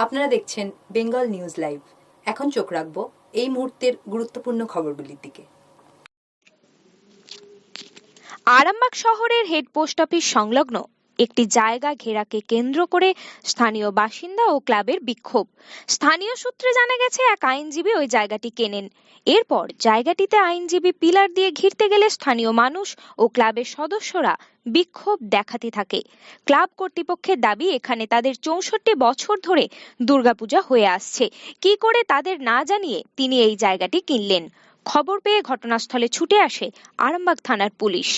আপনারা দেখছেন Bengal news live. এখন চোখ রাখবো এই মুহূর্তের গুরুত্বপূর্ণ খবরগুলির দিকে। আরামবাগ শহরের হেড পোস্ট অফিস সংলগ্ন একটি জায়গা ঘেরাকে কেন্দ্র করে স্থানীয় বাসিন্দা ও ক্লাবের বিক্ষোভ। স্থানীয় সূত্রে জানা গেছে, এক আইনজীবী ওই জায়গাটি কেনেন। এরপর জায়গাটিতে আইনজীবী পিলার দিয়ে ঘিরতে গেলে স্থানীয় মানুষ ও ক্লাবের সদস্যরা বিক্ষোভ দেখাতে থাকে। ক্লাব কর্তৃপক্ষের দাবি, এখানে তাদের 64 বছর ধরে দুর্গাপূজা হয়ে আসছে। কি করে তাদের না জানিয়ে তিনি এই জায়গাটি কিনলেন? খবর পেয়ে ঘটনাস্থলে ছুটে আসে আরামবাগ থানার police.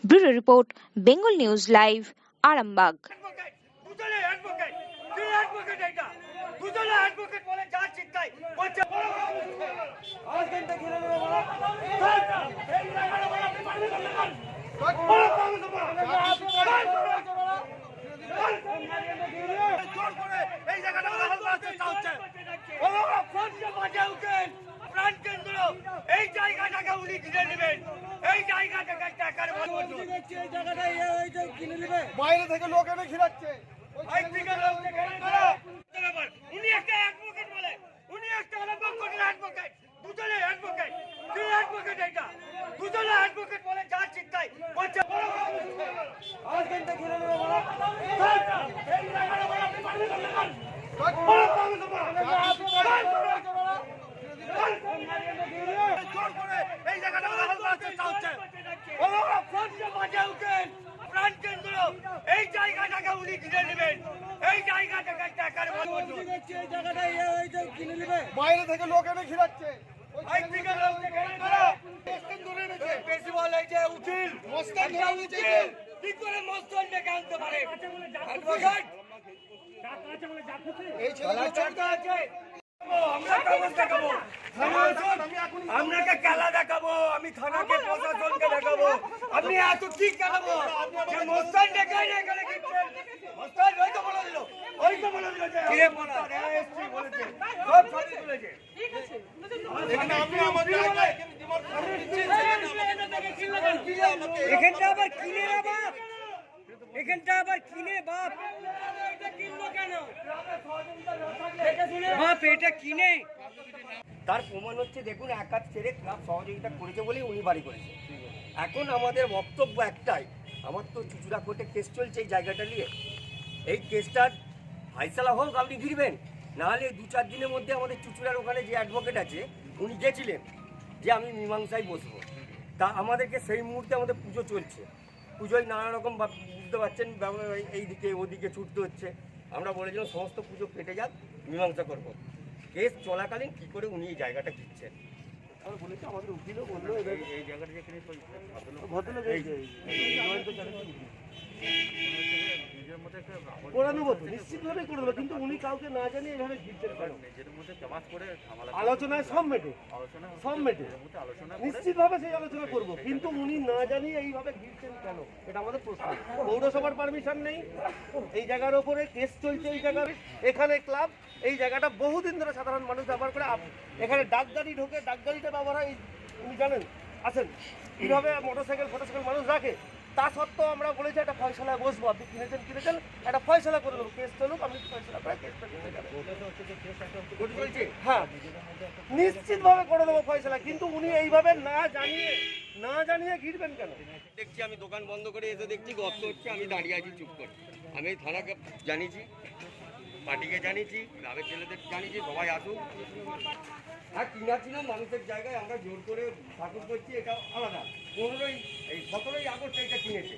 Bureau report, Bengal news live, Arambagh. এই জায়গাটাকে উনি কিনে নেবেন, এই জায়গাটাকে টাকার বাইরে থেকে লোক এনে ঘিরাচ্ছে। উনি একটা অ্যাডভোকেট বলে, উনি একটা আরামবাগ কোর্টের অ্যাডভোকেট, দুজনে অ্যাডভোকেট। কি অ্যাডভোকেট এটা? দুজনে অ্যাডভোকেট বলে যা চিন্তায় বলছে এই জায়গাটা এই জায়গাটাকে উনি কিনে নেবেন, এই জায়গাটাকে টাকার বাইরে থেকে লোক এনে ঘিরাচ্ছে। কি করে মস্তান ডেকে আনতে পারে? আপনাকে খেলা দেখাবো, আমি থানাকে প্রশাসনকে দেখাবো। আপনি এত কি খেলাবো? মস্তান ডেকে এখানে মস্তান ওই তো বলে দিল, ওই তো বলে দিল যে বলেছে সব ছবি তুলেছে। এখানটা আবার কিনে বাপ, এখানটা আবার কিনে বাপ, বাপ এটা কিনে। তার প্রমাণ হচ্ছে, দেখুন এক হাত ছেড়ে ক্লাব সহযোগিতা করেছে বলেই উনি বাড়ি করেছে। এখন আমাদের বক্তব্য একটাই, আমার তো চুচুড়া কোর্টে কেস চলছে এই জায়গাটা নিয়ে। এই কেসটার ফাইসালা হোক, আপনি ঘিরবেন, নাহলে 2-4 দিনের মধ্যে আমাদের চুচুড়ার ওখানে যে অ্যাডভোকেট আছে উনি গেছিলেন যে আমি মীমাংসায় বসবো। তা আমাদেরকে সেই মুহূর্তে আমাদের পুজো চলছে, পুজোয় নানা রকম বুঝতে পারছেন এইদিকে ওদিকে ছুটতে হচ্ছে। আমরা বলেছিলাম সমস্ত পুজো কেটে যাক, মীমাংসা করবো। কেস চলাকালীন কী করে উনি এই জায়গাটা কিনছেন বলেছে। আমাদের উকিলও বললো এই জায়গাটা যেখানে ভদ্রলোক করে নেবো তো, নিশ্চিতভাবে করে দেবো, কিন্তু উনি কাউকে না জানিয়ে এভাবে ঘিরছেন কেন? আলোচনায় সব মেটে, সব মেটে, নিশ্চিতভাবে সেই আলোচনা করবো, কিন্তু উনি না জানিয়ে এইভাবে ঘিরছেন কেন? এটা আমাদের প্রশ্ন। পৌরসভার পারমিশন নেই, এই জায়গার ওপরে কেস চলছে, এই জায়গার এখানে ক্লাব, এই জায়গাটা বহুদিন ধরে সাধারণ মানুষ ব্যবহার করে। এখানে ডাকগাড়ি ঢোকে, ডাকগাড়িতে ব্যবহার হয়, উনি জানেন আসেন কীভাবে মোটরসাইকেল মানুষ রাখে। তা সত্ত্বেও আমরা বলেছি একটা ফয়সলায় বসবো, আপনি কিনেছেন একটা ফয়সলা করে দেবো, কেস চলুক, আপনি ফয়সলা করে কেসটা চলছে। হ্যাঁ, নিশ্চিতভাবে করে দেবো ফয়সলা, কিন্তু উনি এইভাবে না জানিয়ে ঘিরবেন কেন? দেখছি আমি দোকান বন্ধ করে এসে দেখছি গর্ত হচ্ছে, আমি দাঁড়িয়ে আছি চুপ করে। আমি থানাকে জানিয়েছি, পার্টিকে জানিয়েছি, গ্রামের ছেলেদের জানিয়েছি, সবাই আসুক। হ্যাঁ, কিনা ছিল মানুষের জায়গায়, আমরা জোর করে ঠাকুর করছি, এটা আলাদা। 17ই আগস্ট এটা কিনেছে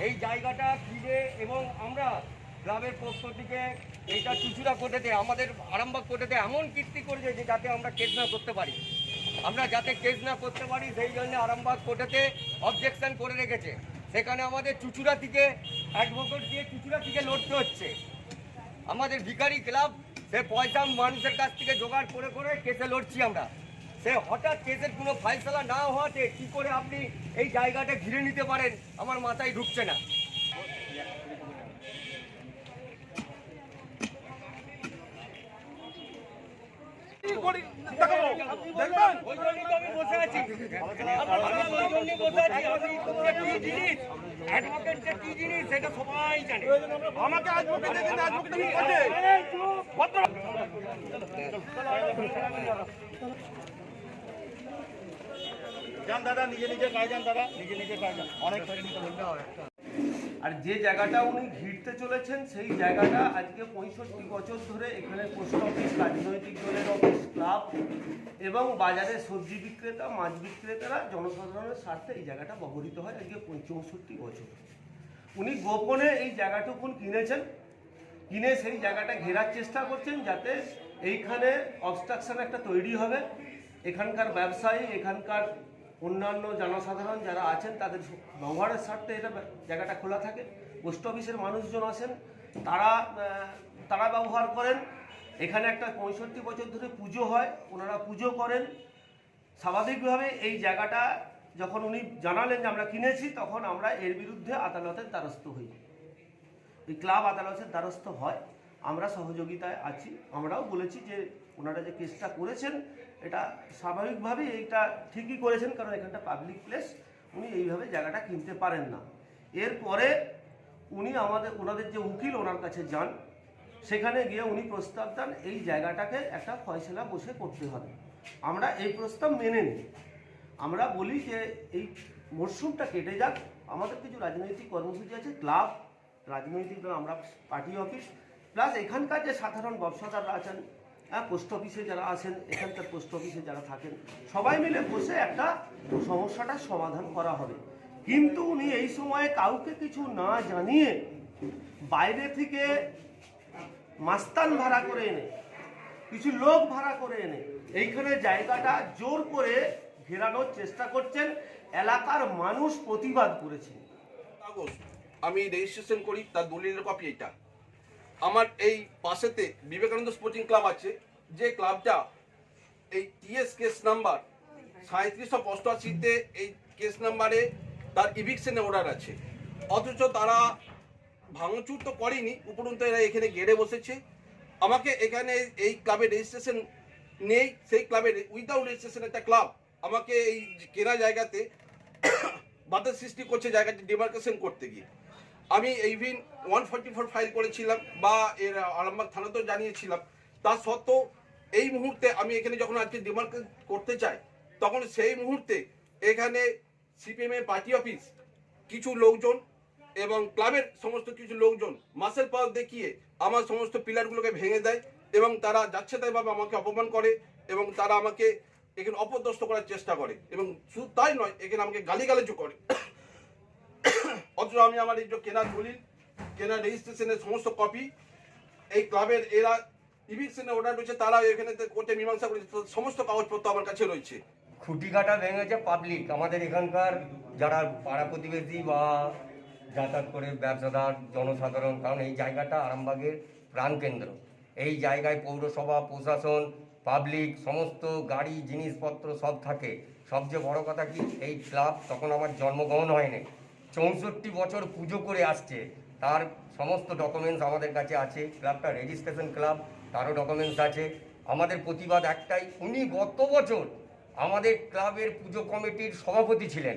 এই জায়গাটা কিনে, এবং আমরা ক্লাবের পক্ষ থেকে এইটা চুচুড়া কোর্টেতে, আমাদের আরামবাগ কোর্টেতে এমন কীর্তি করেছে যে যাতে আমরা কেস না করতে পারি, সেই জন্য আরামবাগ কোর্টেতে অবজেকশন করে রেখেছে। সেখানে আমাদের চুচুড়া থেকে অ্যাডভোকেট দিয়ে চুচুড়া থেকে লড়তে হচ্ছে। আমাদের ভিখারি ক্লাব, সে পয়সা মানুষের কাছ থেকে জোগাড় করে করে কেসে লড়ছি আমরা। সে হঠাৎ কেসের কোনো ফাইসলা না হওয়াতে কি করে আপনি এই জায়গাটা ঘিরে নিতে পারেন, আমার মাথায় ঢুকছে না। আমাকে যান দাদা, নিজে নিজে কাজ যান দাদা, নিজে নিজে কাজ যান। অনেক আর যে জায়গাটা উনি ঘিরতে চলেছেন সেই জায়গাটা আজকে 65 বছর ধরে এখানে পোস্ট অফিস, রাজনৈতিক দলের অফিস, ক্লাব এবং বাজারে সবজি বিক্রেতা, মাছ বিক্রেতারা জনসাধারণের স্বার্থে এই জায়গাটা ব্যবহৃত হয় আজকে 65 বছর। উনি গোপনে এই জায়গাটুকুন কিনেছেন, কিনে সেই জায়গাটা ঘেরার চেষ্টা করছেন যাতে এইখানে অবস্ট্রাকশন একটা তৈরি হবে। এখানকার ব্যবসায়ী, এখানকার অন্যান্য জনসাধারণ যারা আছেন তাদের ব্যবহারের স্বার্থে এটা জায়গাটা খোলা থাকে। পোস্ট অফিসের মানুষজন আসেন, তারা ব্যবহার করেন। এখানে একটা 65 বছর ধরে পুজো হয়, ওনারা পুজো করেন। স্বাভাবিকভাবে এই জায়গাটা যখন উনি জানালেন যে আমরা কিনেছি, তখন আমরা এর বিরুদ্ধে আদালতের দ্বারস্থ হই। এই ক্লাব আদালতের দ্বারস্থ হয়, আমরা সহযোগিতায় আছি। আমরাও বলেছি যে ওনারা যে কেসটা করেছেন এটা স্বাভাবিকভাবেই এইটা ঠিকই করেছেন, কারণ এখানটা পাবলিক প্লেস, উনি এইভাবে জায়গাটা কিনতে পারেন না। এরপরে উনি ওনাদের যে উকিল ওনার কাছে যান, সেখানে গিয়ে উনি প্রস্তাব দেন এই জায়গাটাকে একটা ফয়সলা বসে করতে হবে। আমরা এই প্রস্তাব মেনে নিই। আমরা বলি যে এই মরশুমটা কেটে যাক, আমাদের কিছু রাজনৈতিক কর্মসূচি আছে, ক্লাব, রাজনৈতিক দল, আমরা পার্টি অফিস, প্লাস এখানকার যে সাধারণ ব্যবসাদাররা আছেন, পোস্ট অফিসে যারা আছেন, এখানকার পোস্ট অফিসে যারা থাকেন, সবাই মিলে বসে একটা সমস্যাটার সমাধান করা হবে। কিন্তু উনি এই সময়ে কাউকে কিছু না জানিয়ে বাইরে থেকে মাস্তান ভাড়া করে এনে, কিছু লোক ভাড়া করে এনে এইখানে জায়গাটা জোর করে ঘেরানোর চেষ্টা করছেন। এলাকার মানুষ প্রতিবাদ করেছেন। কাগজ আমি রেজিস্ট্রেশন করি, তার দলিলের কপি এটা। আমার এই পাশেতে বিবেকানন্দ স্পোর্টিং ক্লাব আছে, যে ক্লাবটা এই টিএস কেস নাম্বার 3785-তে এই কেস নাম্বারে তার ইভিকশনের অর্ডার আছে, অথচ তারা ভাঙচুর তো করেনি, উপরন্তু এরা এখানে গেড়ে বসেছে। আমাকে এখানে এই ক্লাবের রেজিস্ট্রেশন নেই, সেই ক্লাবের উইদাউট রেজিস্ট্রেশন একটা ক্লাব আমাকে এই কেনা জায়গাতে বাধা সৃষ্টি করছে, জায়গাটি ডিমার্কেশন করতে গিয়ে। আমি ইভিন 144 ফাইল করেছিলাম বা এর আরামবাগ থানাতেও জানিয়েছিলাম। তা সত্ত্বেও এই মুহূর্তে আমি এখানে যখন আজকে ডিমার্কেশন করতে চাই, তখন সেই মুহূর্তে এখানে সিপিএম এর পার্টি অফিস কিছু লোকজন এবং ক্লাবের সমস্ত কিছু লোকজন মাসেল পাওয়ার দেখিয়ে আমার সমস্ত পিলারগুলোকে ভেঙে দেয় এবং তারা যাচ্ছে তাইভাবে আমাকে অপমান করে এবং তারা আমাকে এখানে অপদস্থ করার চেষ্টা করে এবং শুধু তাই নয়, এখানে আমাকে গালিগালাজও করে। অথচ আমি আমার এই যে কেনার দলিল, কেনার রেজিস্ট্রেশনের সমস্ত কপি, এই ক্লাবের এরা ইভিকশনের অর্ডার রয়েছে, তারা এখানে কোর্টে মীমাংসা করেছে, সমস্ত কাগজপত্র আমার কাছে রয়েছে। খুঁটি কাটা ভেঙেছে পাবলিক, আমাদের এখানকার যারা পাড়া প্রতিবেশী বা যাতায়াত করে ব্যবসাদার জনসাধারণ, কারণ এই জায়গাটা আরামবাগের প্রাণকেন্দ্র। এই জায়গায় পৌরসভা, প্রশাসন, পাবলিক, সমস্ত গাড়ি, জিনিসপত্র সব থাকে। সবচেয়ে বড় কথা কি, এই ক্লাব তখন আমার জন্মগ্রহণ হয়নি, 64 বছর পুজো করে আসছে, তার সমস্ত ডকুমেন্টস আমাদের কাছে আছে। ক্লাবটা রেজিস্ট্রেশন ক্লাব, তারও ডকুমেন্টস আছে। আমাদের প্রতিবাদ একটাই, উনি গত বছর আমাদের ক্লাবের পুজো কমিটির সভাপতি ছিলেন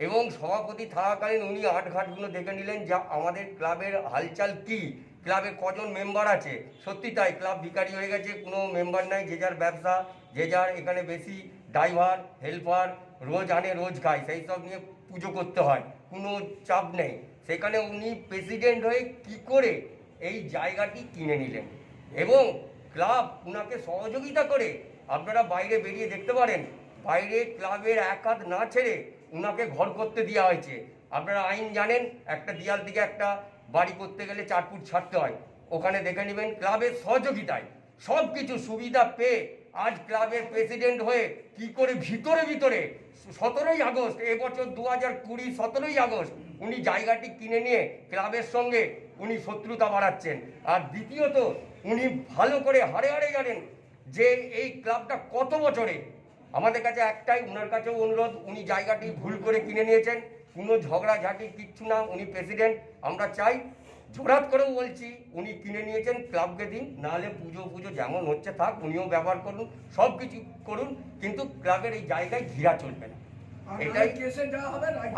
এবং সভাপতি থাকাকালীন উনি আটঘাটগুলো দেখে নিলেন যা আমাদের ক্লাবের হালচাল কি, ক্লাবে কজন মেম্বার আছে। সত্যি তাই, ক্লাব ভিখারি হয়ে গেছে, কোনো মেম্বার নাই, যে যার ব্যবসা, যে যার এখানে বেশি ড্রাইভার, হেল্পার, রোজ আনে রোজ খায়, সেই সব নিয়ে পুজো করতে হয়, কোনো চাপ নেই। সেখানে উনি প্রেসিডেন্ট হয়ে কি করে এই জায়গাটি কিনে নিলেন এবং ক্লাব উনাকে সহযোগিতা করে, আপনারা বাইরে বেরিয়ে দেখতে পারেন, বাইরে ক্লাবের এক হাত না ছেড়ে উনাকে ঘর করতে দেওয়া হয়েছে। আপনারা আইন জানেন, একটা দেয়াল থেকে একটা বাড়ি করতে গেলে 4 ফুট ছাড়তে হয়, ওখানে দেখে নেবেন ক্লাবের সহযোগিতায় সব কিছু সুবিধা পেয়ে আজ ক্লাবের প্রেসিডেন্ট হয়ে কি করে ভিতরে 17ই আগস্ট, এবছর 2020 17ই আগস্ট উনি জায়গাটি কিনে নিয়ে ক্লাবের সঙ্গে উনি শত্রুতা বাড়াচ্ছেন। আর দ্বিতীয়ত, উনি ভালো করে হাড়ে হাড়ে জানেন যে এই ক্লাবটা কত বছরে। আমাদের কাছে একটাই, ওনার কাছেও অনুরোধ, উনি জায়গাটি ভুল করে কিনে নিয়েছেন, কোনো ঝগড়াঝাঁটি কিচ্ছু না, উনি প্রেসিডেন্ট। আমরা চাই, জোরাত করেও বলছি, উনি কিনে নিয়েছেন, ক্লাবকে দিন, নাহলে পুজো যেমন হচ্ছে থাক, উনিও ব্যবহার করুন, সব কিছু করুন, কিন্তু ক্লাবের এই জায়গায় ঘিরা চলবে না, এটাই।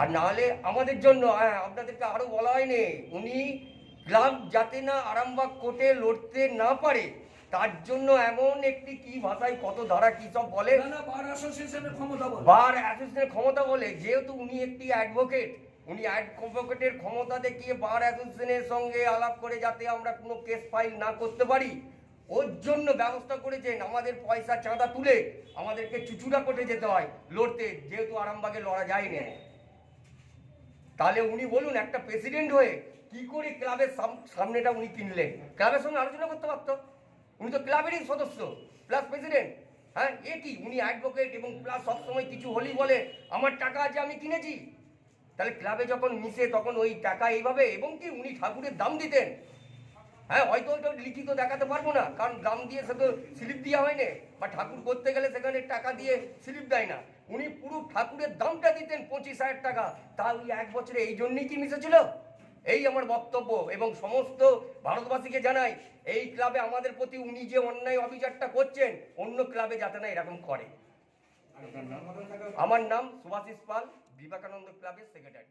আর নাহলে আমাদের জন্য, আপনাদেরকে আরও বলা হয়নি, উনি ক্লাব যাতে না আরামবাগ কোর্টে লড়তে না পারে তার জন্য এমন একটি কি ভাষায় কত ধারা কি সব বলে, বার অ্যাসোসিয়েশনের ক্ষমতা বলে, বার অ্যাসোসিয়েশনের ক্ষমতা বলে। যেহেতু উনি একটি অ্যাডভোকেট, উনি অ্যাডভোকেটের ক্ষমতা দেখিয়ে বার অ্যাসোসিয়েশনের সঙ্গে আলাপ করে যাতে আমরা কোনো কেস ফাইল না করতে পারি, ওর জন্য ব্যবস্থা করেছেন। আমাদের পয়সা চাঁদা তুলে আমাদেরকে চুচুড়া কোর্টে যেতে হয় লড়তে, যেহেতু আরামবাগে লড়া যায়নি। তাহলে উনি বলুন, একটা প্রেসিডেন্ট হয়ে কি করে ক্লাবের সামনেটা উনি কিনলেন? ক্লাবের সঙ্গে আলোচনা করতে পারতো। উনি তো ক্লাবেরই সদস্য প্লাস প্রেসিডেন্ট। হ্যাঁ, এ কি উনি অ্যাডভোকেট এবং প্লাস সবসময় কিছু হলেই বলে আমার টাকা আছে আমি কিনেছি। তাহলে ক্লাবে যখন মিশে তখন ওই টাকা এইভাবে, এবং কি উনি ঠাকুরের দাম দিতেন। হ্যাঁ, হয়তো ওইটা লিখিত দেখাতে পারবো না, কারণ দাম দিয়ে সে তো স্লিপ দেওয়া হয়নি, বা ঠাকুর করতে গেলে সেখানে টাকা দিয়ে স্লিপ দেয় না। উনি পুরো ঠাকুরের দামটা দিতেন 25,000 টাকা। তা ওই 1 বছরে এই জন্যই কি মিশেছিল? এই আমার বক্তব্য, এবং সমস্ত ভারতবাসীকে জানাই, এই ক্লাবে আমাদের প্রতি উনি যে অন্যায় অবিচারটা করছেন, অন্য ক্লাবে যাতে না এরকম করে। আমার নাম সুভাষিস পাল, বিবেকানন্দ ক্লাবের সেক্রেটারি।